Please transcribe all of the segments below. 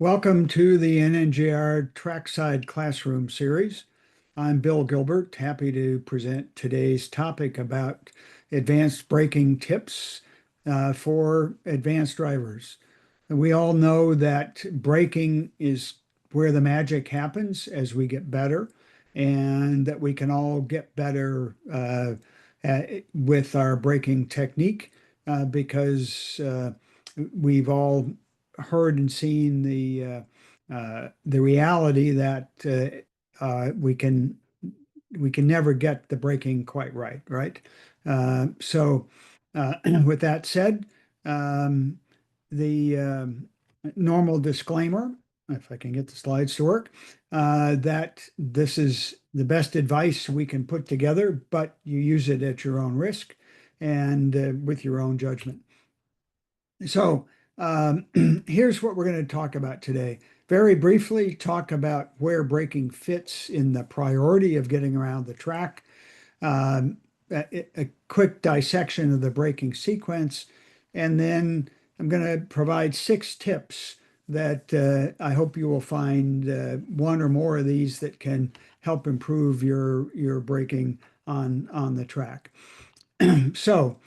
Welcome to the NNJR Trackside Classroom Series. I'm Bill Gilbert, happy to present today's topic about advanced braking tips for advanced drivers. And we all know that braking is where the magic happens as we get better, and that we can all get better with our braking technique because we've all heard and seen the reality that we can never get the braking quite right, right? So, with that said, um, the normal disclaimer, if I can get the slides to work, that this is the best advice we can put together, but you use it at your own risk and with your own judgment. So, here's what we're going to talk about today. Very briefly, talk about where braking fits in the priority of getting around the track, um, a quick dissection of the braking sequence, and then I'm going to provide 6 tips that I hope you will find one or more of these that can help improve your braking on the track. So,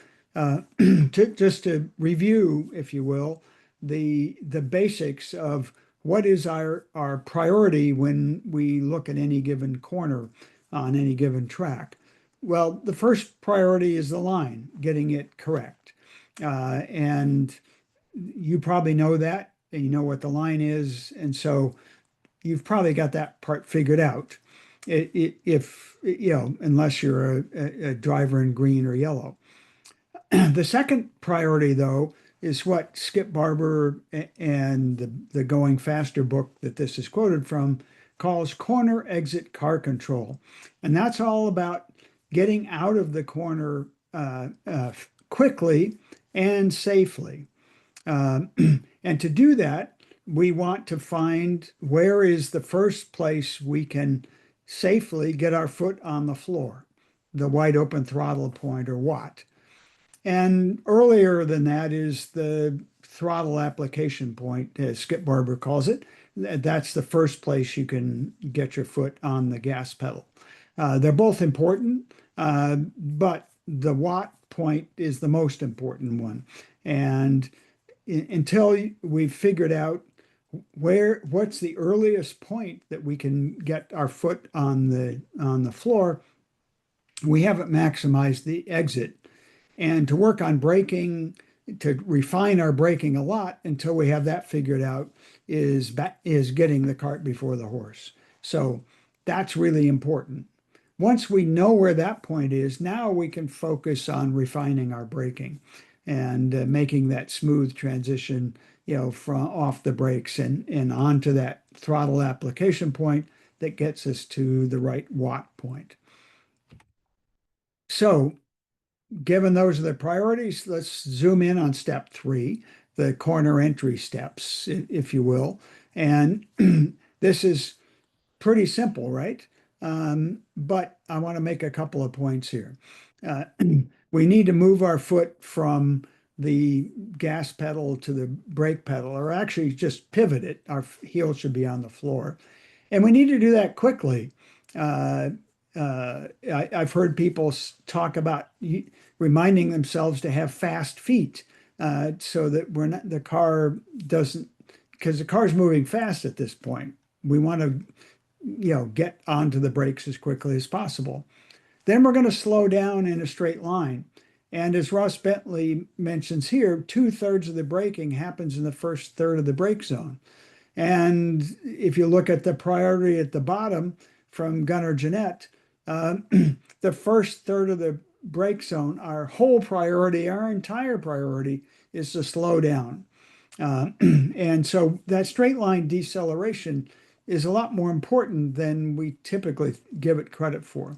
just to review, if you will, the basics of what is our priority when we look at any given corner on any given track. Well, the first priority is the line, getting it correct. And you probably know that, and you know what the line is, and so you've probably got that part figured out. If you know, unless you're a driver in green or yellow. The second priority, though, is what Skip Barber and the Going Faster book that this is quoted from calls corner exit car control. And that's all about getting out of the corner quickly and safely. Um, and to do that, we want to find where is the first place we can safely get our foot on the floor, the wide open throttle point or what. And earlier than that is the throttle application point, as Skip Barber calls it. That's the first place you can get your foot on the gas pedal. They're both important, but the watt point is the most important one. And until we've figured out what's the earliest point that we can get our foot on the floor, we haven't maximized the exit. And to work on braking, to refine our braking a lot until we have that figured out is getting the cart before the horse. So that's really important. Once we know where that point is, now we can focus on refining our braking and making that smooth transition, from off the brakes and onto that throttle application point that gets us to the right watt point. So given those are the priorities, let's zoom in on step 3, the corner entry steps, if you will. And this is pretty simple, right? But I want to make a couple of points here. Uh, we need to move our foot from the gas pedal to the brake pedal, or actually just pivot it. Our heel should be on the floor. And we need to do that quickly. Uh, I've heard people talk about reminding themselves to have fast feet so that the car doesn't, because the car's moving fast at this point. We want to, get onto the brakes as quickly as possible. Then we're going to slow down in a straight line. And as Ross Bentley mentions here, 2/3 of the braking happens in the first third of the brake zone. And if you look at the priority at the bottom from Gunnar Jeanette, the first third of the brake zone, our whole priority, our entire priority is to slow down. And so that straight line deceleration is a lot more important than we typically give it credit for.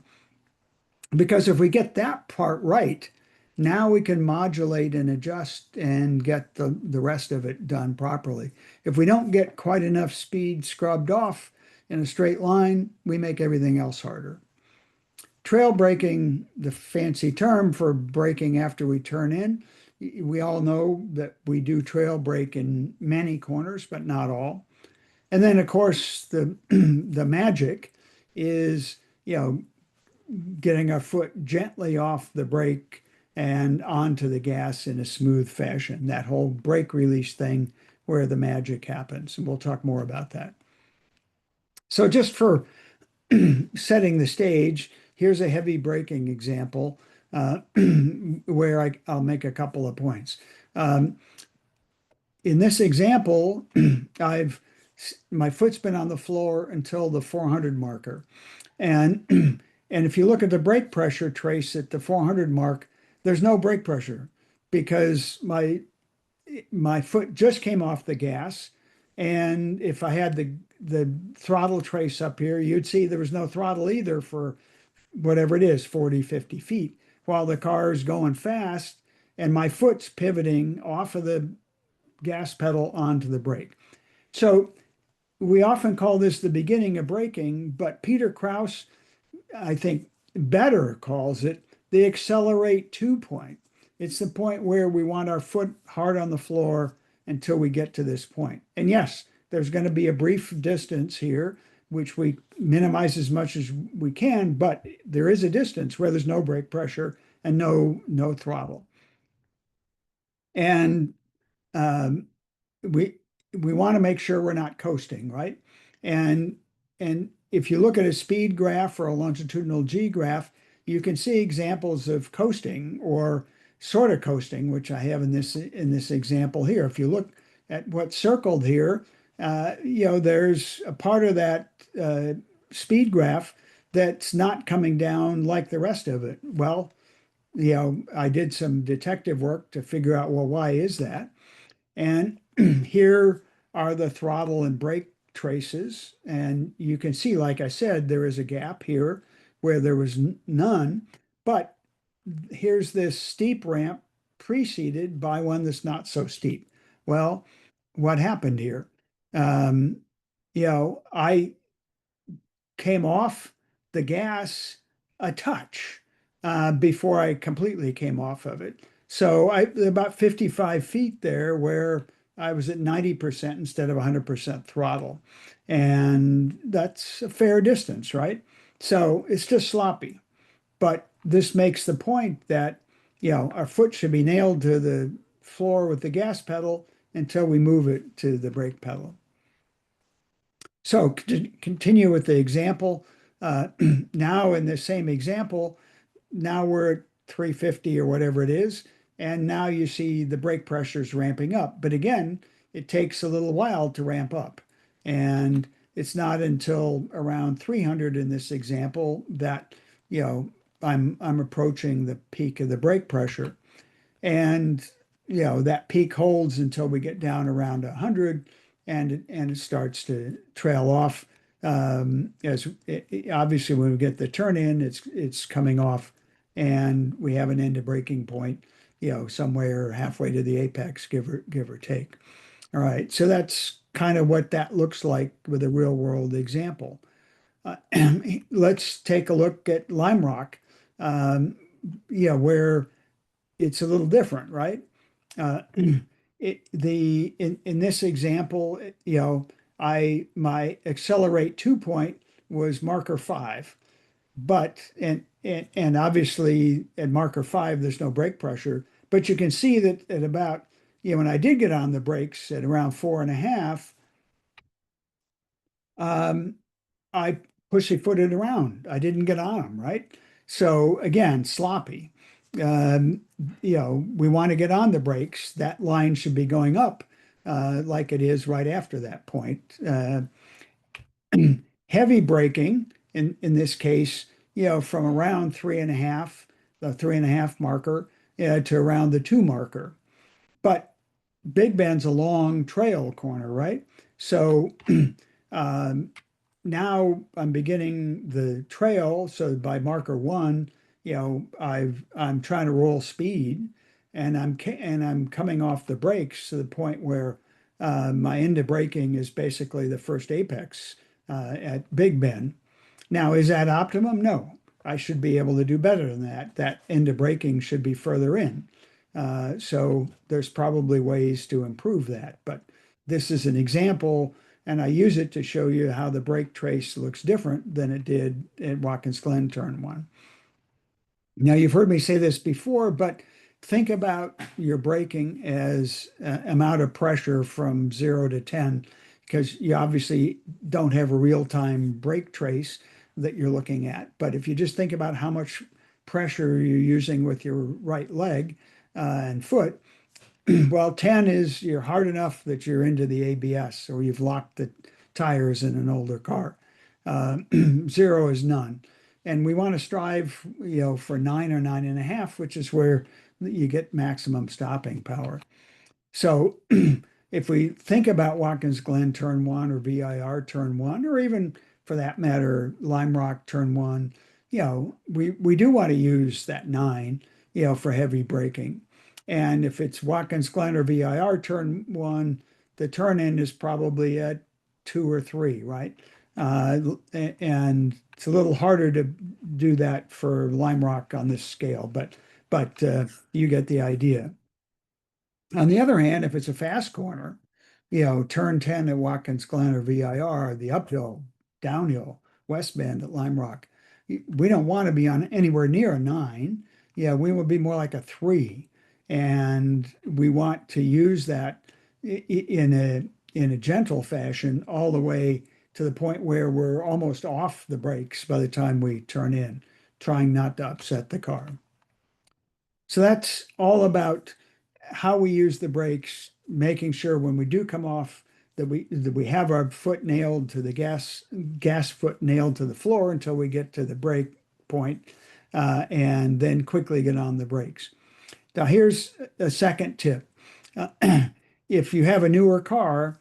Because if we get that part right, now we can modulate and adjust and get the rest of it done properly. If we don't get quite enough speed scrubbed off in a straight line, we make everything else harder. Trail braking, the fancy term for braking after we turn in. We all know that we do trail brake in many corners, but not all. And then, of course, the the magic is, you know, getting our foot gently off the brake and onto the gas in a smooth fashion. That whole brake release thing where the magic happens. And we'll talk more about that. So just for setting the stage, here's a heavy braking example where I'll make a couple of points. Um, in this example, I've my foot's been on the floor until the 400 marker. And and if you look at the brake pressure trace at the 400 mark, there's no brake pressure because my foot just came off the gas. And if I had the throttle trace up here, you'd see there was no throttle either for whatever it is, 40, 50 feet, while the car is going fast and my foot's pivoting off of the gas pedal onto the brake. So we often call this the beginning of braking, but Peter Krause, I think, better calls it the accelerate to point. It's the point where we want our foot hard on the floor until we get to this point. And yes, there's going to be a brief distance here, which we minimize as much as we can, but there is a distance where there's no brake pressure and no throttle. And um, we we want to make sure we're not coasting, right? And and if you look at a speed graph or a longitudinal G graph, you can see examples of coasting or sort of coasting, which I have in this example here. If you look at what's circled here, there's a part of that speed graph that's not coming down like the rest of it. Well, I did some detective work to figure out, well, why is that? And here are the throttle and brake traces. And you can see, like I said, there is a gap here where there was none. But here's this steep ramp preceded by one that's not so steep. Well, what happened here? Um, I came off the gas a touch before I completely came off of it. So about 55 feet there where I was at 90% instead of 100% throttle. And that's a fair distance, right? So it's just sloppy. But this makes the point that, our foot should be nailed to the floor with the gas pedal until we move it to the brake pedal. So to continue with the example, now in the same example, now we're at 350 or whatever it is, and now you see the brake pressures ramping up. But again, it takes a little while to ramp up. And it's not until around 300 in this example that, I'm approaching the peak of the brake pressure. And that peak holds until we get down around 100 and it starts to trail off. Obviously when we get the turn in, it's coming off and we have an end of breaking point, somewhere halfway to the apex, give or take. All right, so that's kind of what that looks like with a real world example. Let's take a look at Lime Rock, where it's a little different, right? Uh, in this example, I my accelerate 2 point was marker 5, but and obviously at marker 5 there's no brake pressure, but you can see that at about when I did get on the brakes at around 4.5, um, I pussyfooted around. I didn't get on them, right? So again, sloppy. Um, we want to get on the brakes. That line should be going up like it is right after that point. Heavy braking in this case, from around 3.5, the 3.5 marker, to around the 2 marker. But Big Bend's a long trail corner, right? So um, now I'm beginning the trail. So by marker 1, I'm trying to roll speed, and I'm coming off the brakes to the point where my end of braking is basically the first apex at Big Bend. Now, is that optimum? No. I should be able to do better than that. That end of braking should be further in. So there's probably ways to improve that. But this is an example, And I use it to show you how the brake trace looks different than it did at Watkins Glen turn one. Now, you've heard me say this before, but think about your braking as amount of pressure from 0 to 10, because you obviously don't have a real-time brake trace that you're looking at. But if you just think about how much pressure you're using with your right leg and foot, well, 10 is you're hard enough that you're into the ABS or you've locked the tires in an older car. 0 is none. And we want to strive, for 9 or 9.5, which is where you get maximum stopping power. So if we think about Watkins Glen turn one or VIR turn one, or even for that matter, Lime Rock turn one, we do want to use that 9, for heavy braking. And if it's Watkins Glen or VIR turn one, the turn in is probably at 2 or 3, right? And it's a little harder to do that for Lime Rock on this scale, but you get the idea. On the other hand, if it's a fast corner, turn 10 at Watkins Glen or VIR, the uphill, downhill, west bend at Lime Rock, we don't want to be on anywhere near a 9. Yeah, we would be more like a 3. And we want to use that in a gentle fashion all the way to the point where we're almost off the brakes by the time we turn in, trying not to upset the car. So that's all about how we use the brakes, making sure when we do come off that we have our foot nailed to the gas foot nailed to the floor until we get to the brake point, and then quickly get on the brakes. Now, here's a second tip. If you have a newer car,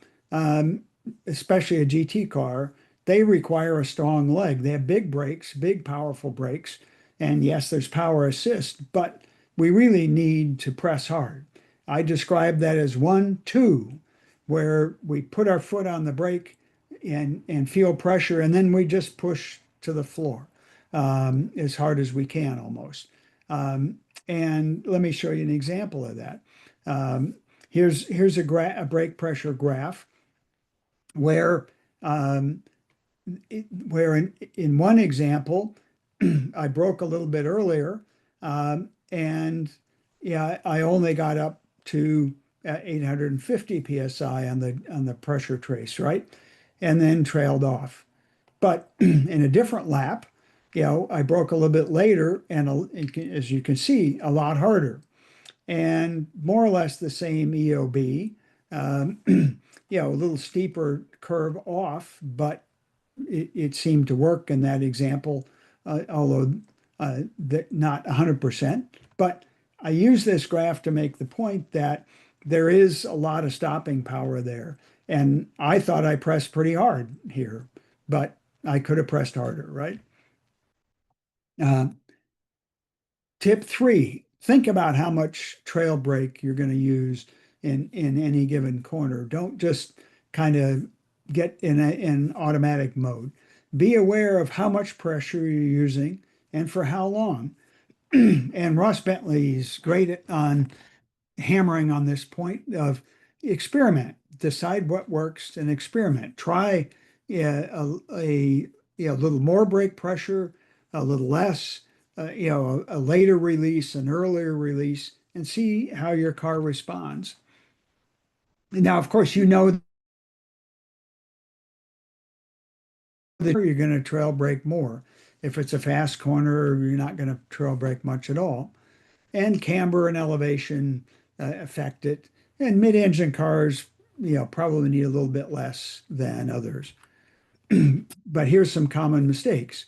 especially a GT car, they require a strong leg. They have big brakes, big, powerful brakes. And yes, there's power assist, but we really need to press hard. I describe that as 1, 2, where we put our foot on the brake and feel pressure, and then we just push to the floor as hard as we can almost. And let me show you an example of that. Here's a brake pressure graph where in one example, I broke a little bit earlier, and yeah, I only got up to 850 psi on the pressure trace, right? And then trailed off. But in a different lap, I broke a little bit later, and as you can see, a lot harder, and more or less the same EOB. A little steeper curve off, but it seemed to work in that example, although not 100%. But I use this graph to make the point that there is a lot of stopping power there. And I thought I pressed pretty hard here, but I could have pressed harder, right? Uh, Tip 3, think about how much trail brake you're going to use in any given corner. Don't just kind of get in automatic mode. Be aware of how much pressure you're using and for how long. And Ross Bentley's great on hammering on this point of experiment, decide what works and experiment. Try a little more brake pressure, a little less, a later release, an earlier release, and see how your car responds. Now, of course, that you're going to trail brake more. If it's a fast corner, you're not going to trail brake much at all. And camber and elevation affect it. And mid-engine cars, probably need a little bit less than others. But here's some common mistakes.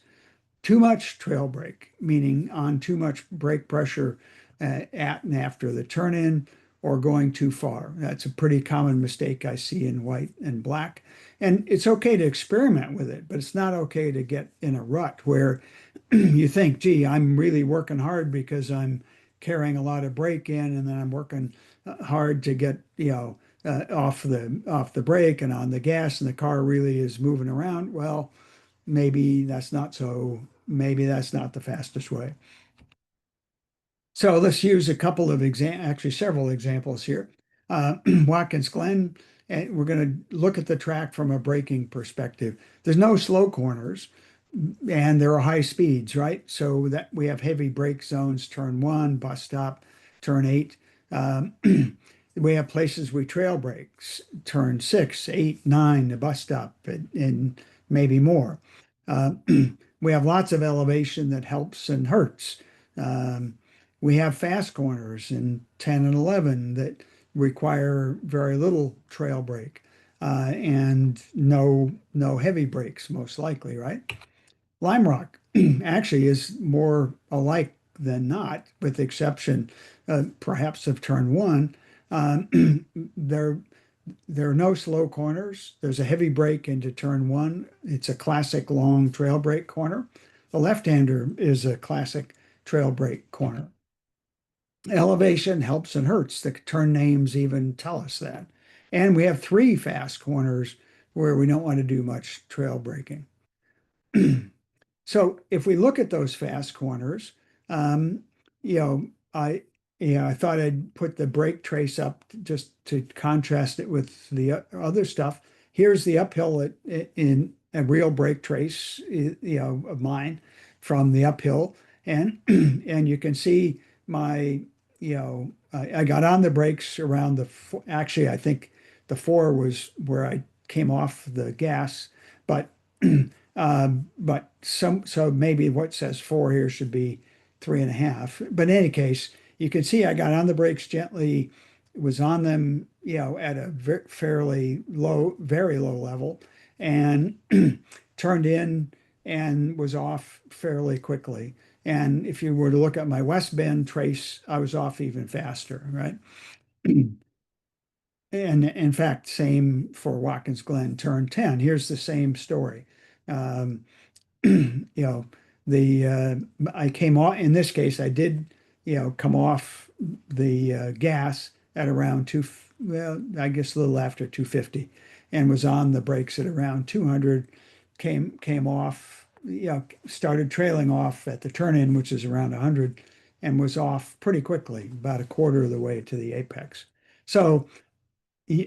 Too much trail brake, meaning on too much brake pressure at and after the turn in, or going too far. That's a pretty common mistake I see in white and black. And it's okay to experiment with it, but it's not okay to get in a rut where you think, gee, I'm really working hard because I'm carrying a lot of brake in, and then I'm working hard to get, off the brake and on the gas, and the car really is moving around. Well, maybe that's not the fastest way. So let's use a couple of actually several examples here. Watkins Glen, and we're going to look at the track from a braking perspective. There's no slow corners and there are high speeds, right? So that we have heavy brake zones, turn one, bus stop, turn eight. Um, we have places we trail brakes, turn six, eight, nine, the bus stop, and maybe more. Uh, we have lots of elevation that helps and hurts. Um, we have fast corners in 10 and 11 that require very little trail brake and no heavy brakes, most likely, right? Lime Rock actually is more alike than not, with the exception perhaps of turn one. Um, there, there are no slow corners. There's a heavy brake into turn one. It's a classic long trail brake corner. The left-hander is a classic trail brake corner. Elevation helps and hurts. The turn names even tell us that. And we have three fast corners where we don't want to do much trail braking. So if we look at those fast corners, um, you know, I I thought I'd put the brake trace up just to contrast it with the other stuff. Here's the uphill in a real brake trace, of mine from the uphill, and and you can see my, I got on the brakes around actually I think the four was where I came off the gas, but so maybe what says four here should be 3.5. But in any case, you can see I got on the brakes gently, was on them, at a fairly low, very low level, and turned in and was off fairly quickly. And if you were to look at my West Bend trace, I was off even faster, right? And in fact, same for Watkins Glen, turn 10. Here's the same story. Um, you know, I came off, in this case, I did, come off the gas at around well, I guess a little after 250 and was on the brakes at around 200, came off, started trailing off at the turn in, which is around 100, and was off pretty quickly, about a quarter of the way to the apex. So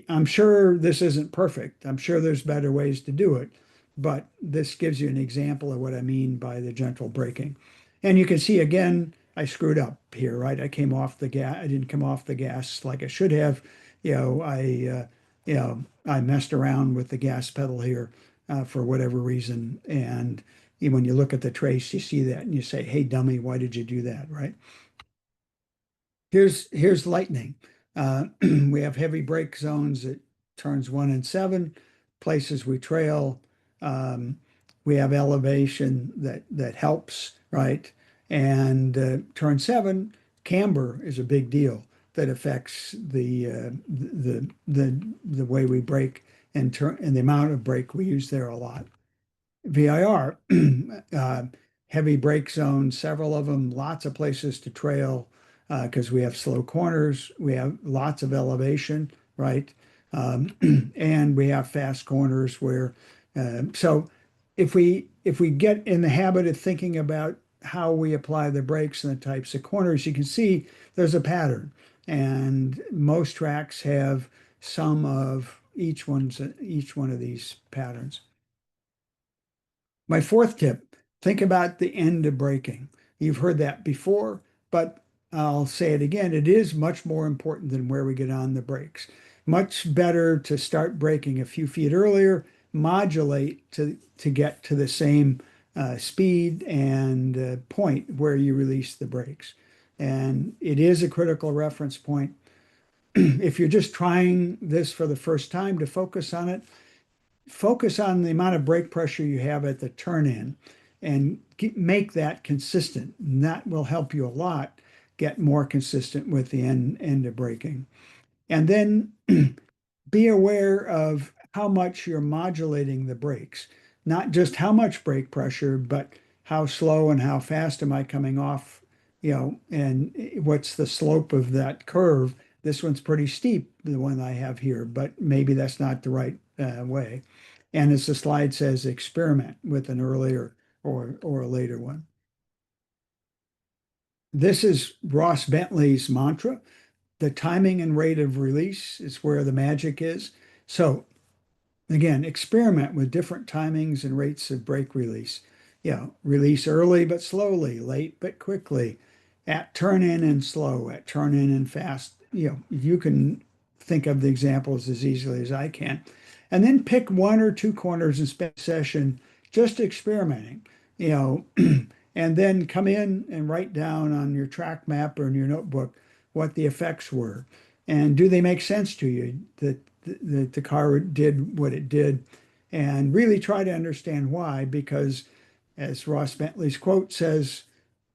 I'm sure this isn't perfect. I'm sure there's better ways to do it, but this gives you an example of what I mean by the gentle braking. And you can see again, I screwed up here, right? I came off the gas. I didn't come off the gas like I should have. I messed around with the gas pedal here for whatever reason. And when you look at the trace, you see that and you say, "Hey, dummy, why did you do that?" Right? Here's lightning. We have heavy brake zones at turns one and seven, places we trail. Um, we have elevation that helps, right? And turn seven, camber is a big deal that affects the way we brake and turn and the amount of brake we use there a lot. VIR, uh, heavy brake zones, several of them, lots of places to trail because we have slow corners, we have lots of elevation, right? And we have fast corners where, so if we get in the habit of thinking about how we apply the brakes and the types of corners, you can see there's a pattern, and most tracks have some of each one of these patterns. My fourth tip, think about the end of braking. You've heard that before, but I'll say it again. It is much more important than where we get on the brakes. Much better to start braking a few feet earlier, modulate to get to the same speed and point where you release the brakes. And it is a critical reference point. If you're just trying this for the first time, to focus on the amount of brake pressure you have at the turn in and make that consistent. And that will help you a lot get more consistent with the end of braking. And then be aware of how much you're modulating the brakes, not just how much brake pressure, but how slow and how fast am I coming off, and what's the slope of that curve. This one's pretty steep, the one I have here, but maybe that's not the right way. And as the slide says, experiment with an earlier or a later one. This is Ross Bentley's mantra. the timing and rate of release is where the magic is. So again, experiment with different timings and rates of brake release. Release early but slowly, late but quickly, at turn in and slow, at turn in and fast. You can think of the examples as easily as I can. And then pick one or two corners and spend a session just experimenting, you know, and then come in and write down on your track map or in your notebook what the effects were. And do they make sense to you that the car did what it did? And really try to understand why, because as Ross Bentley's quote says,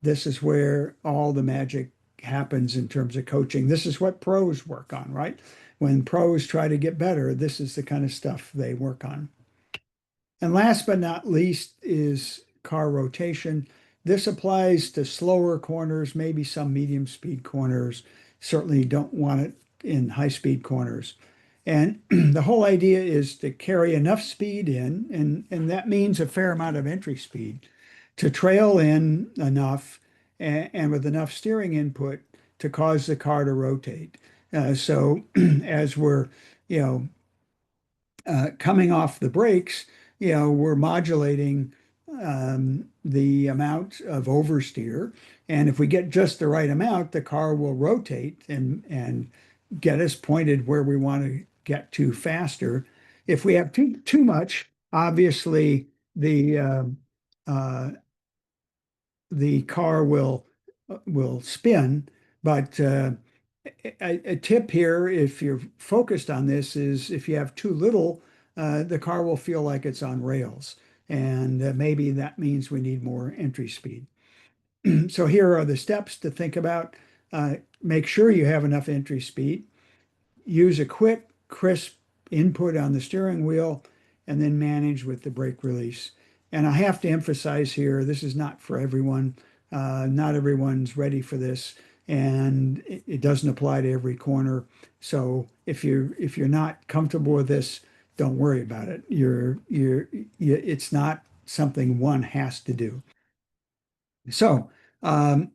this is where all the magic happens in terms of coaching. This is what pros work on, right? When pros try to get better, this is the kind of stuff they work on. And last but not least is car rotation. This applies to slower corners, maybe some medium speed corners. Certainly don't want it in high speed corners. And the whole idea is to carry enough speed in, and that means a fair amount of entry speed, to trail in enough and with enough steering input to cause the car to rotate. So as we're, you know, coming off the brakes, we're modulating the amount of oversteer. And if we get just the right amount, the car will rotate and get us pointed where we want to get to faster. If we have too much, obviously uh, the car will spin. But a tip here, if you're focused on this, is if you have too little, the car will feel like it's on rails. And maybe that means we need more entry speed. So here are the steps to think about. Make sure you have enough entry speed. Use a quick, crisp input on the steering wheel, and then manage with the brake release. And I have to emphasize here, this is not for everyone. Not everyone's ready for this, and it doesn't apply to every corner. So if you're not comfortable with this, don't worry about it. It's not something one has to do. So um,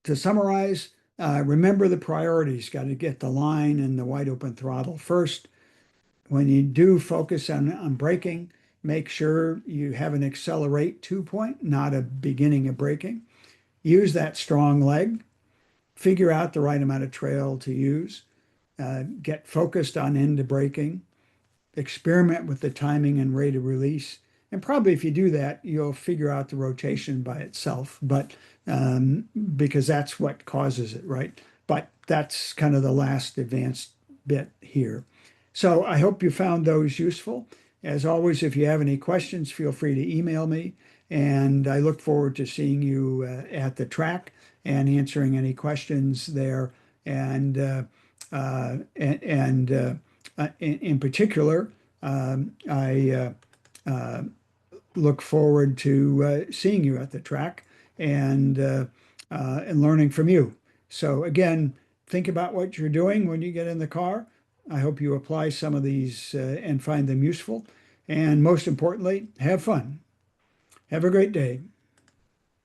to summarize, remember the priorities. Got to get the line and the wide open throttle first. When you do focus on braking, make sure you have an accelerate 2 point, not a beginning of braking. Use that strong leg. Figure out the right amount of trail to use. Get focused on end of braking. Experiment with the timing and rate of release. And probably if you do that, you'll figure out the rotation by itself, but because that's what causes it, right? But that's kind of the last advanced bit here. So I hope you found those useful. As always, if you have any questions, feel free to email me. And I look forward to seeing you at the track and answering any questions there. And in particular, I look forward to seeing you at the track and learning from you. So again, think about what you're doing when you get in the car. I hope you apply some of these and find them useful. And most importantly, have fun. Have a great day.